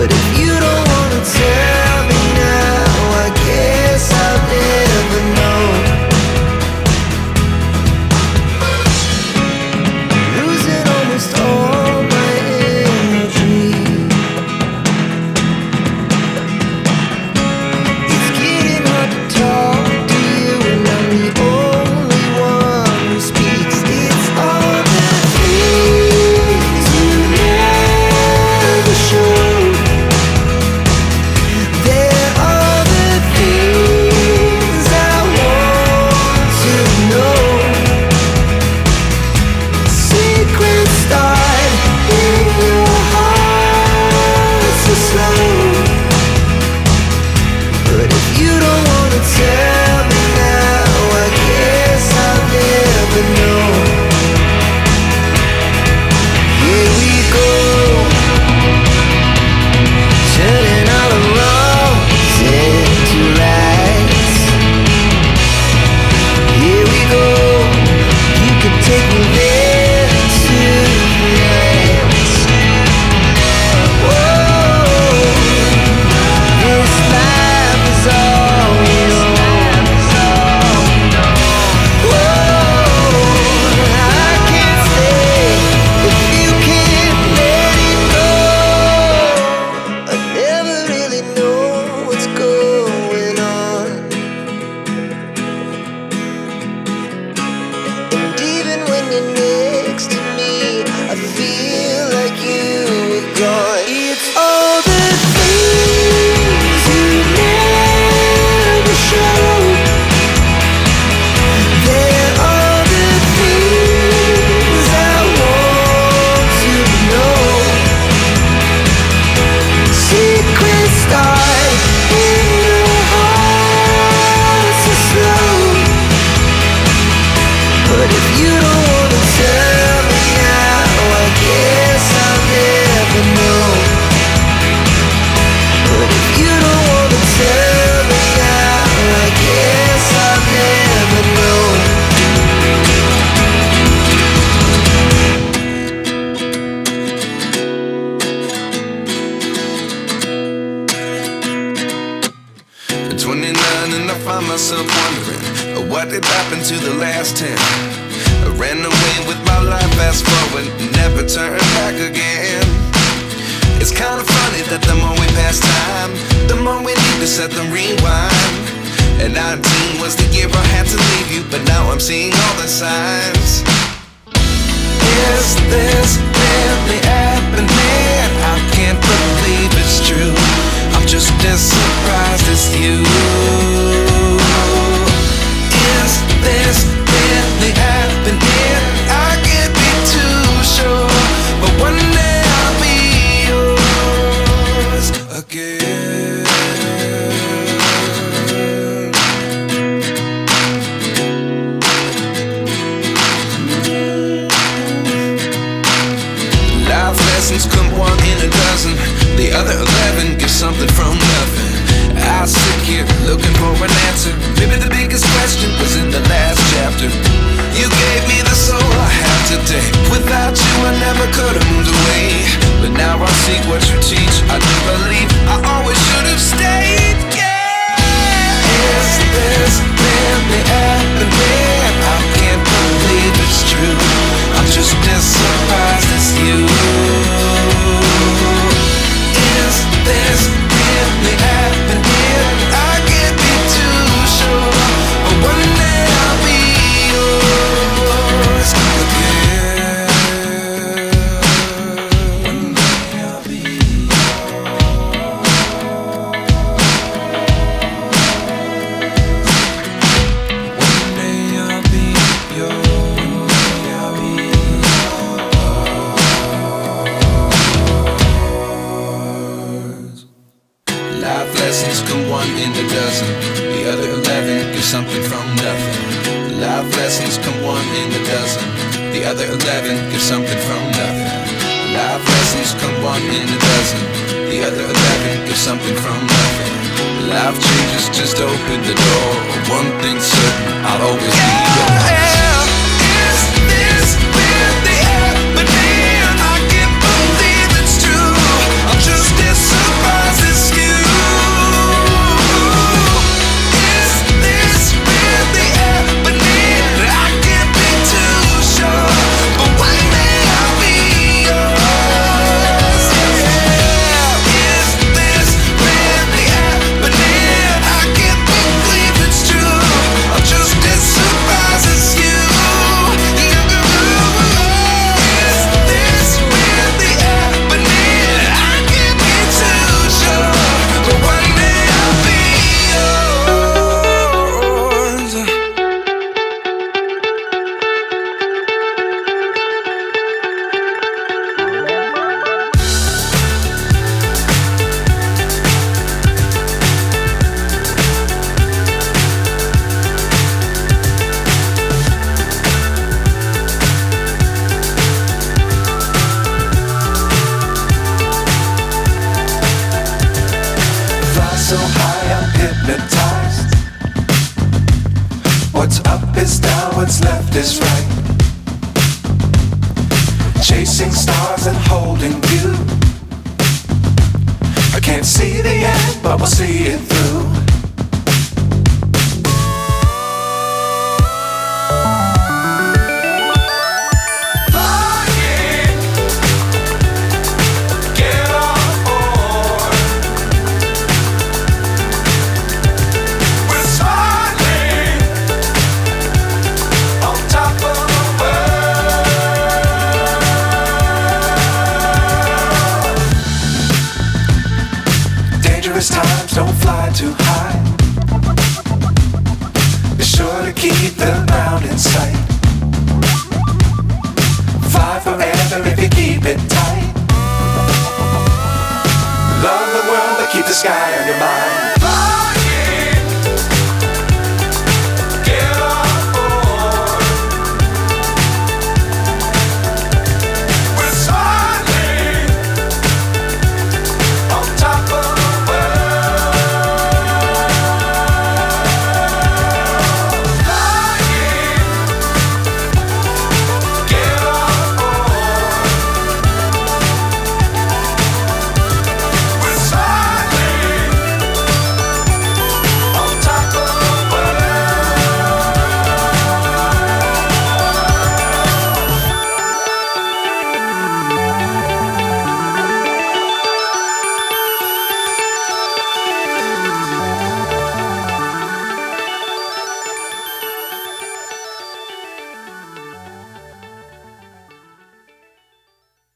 But if you don't wanna tell me now, I guess I'll never know. Losing almost all my energy. It's getting hard to talk to you, and I'm the only one who speaks. It's all the things you never show. There are the things I want to know. Secrets start in your heart so slow. But if you don't wanna tell me now, I guess I'll never know. Here we go, turning all the wrongs into rights. Here we go, you can take me there tonight. Whoa, this life is all we know. Whoa, I can't stay if you can't let it go. I never really know what's going on. And even when you're next to me, I feel like you were gone. It's all the things you never show. There are the things I want to know. Secrets start in your heart so slow. But if you don't wanna tell me now, I guess I'll never know. But if you don't wanna tell me now, I guess I'll never know. At 29 and I find myself wondering, what did happen to the last 10? I ran away with my life, fast forward, never turn back again. It's kind of funny that the more we pass time, the more we need to set the rewind. And 19 was the year I had to leave you, but now I'm seeing all the signs. Is this really happening? I can't believe it's true. I'm just as surprised as you. Is this really happening? I can't be too sure, but one day I'll be yours again. Life lessons come one in a dozen. The other 11 give something from nothing. I sit here looking for an answer. Maybe the biggest question was in the last chapter. You gave me the soul I have today. Without you I never could have moved away. But now I see what you teach. I do believe I always should have stayed. Yeah. Is this really happening? I can't believe it's true. I'm just as surprised as you. Is this really happening? I can't be too sure, but one day I'll be yours again. One day I'll be One day I'll be yours. I'll be yours. Life lessons come one in a dozen. The other 11 give something from nothing. Life lessons come one in a dozen. The other 11 give something from nothing. Life lessons come one in a dozen. The other 11 give something from nothing. Life changes just open the door. One thing's certain, I'll always be yours. Is this really happening? I can't believe it's true. I'm just as surprised. Up is down, what's left is right. Chasing stars and holding you. I can't see the end, but we'll see it through. Times don't fly too high. Be sure to keep the ground in sight. Fly forever if you keep it tight. Love the world but keep the sky on your mind. Fly.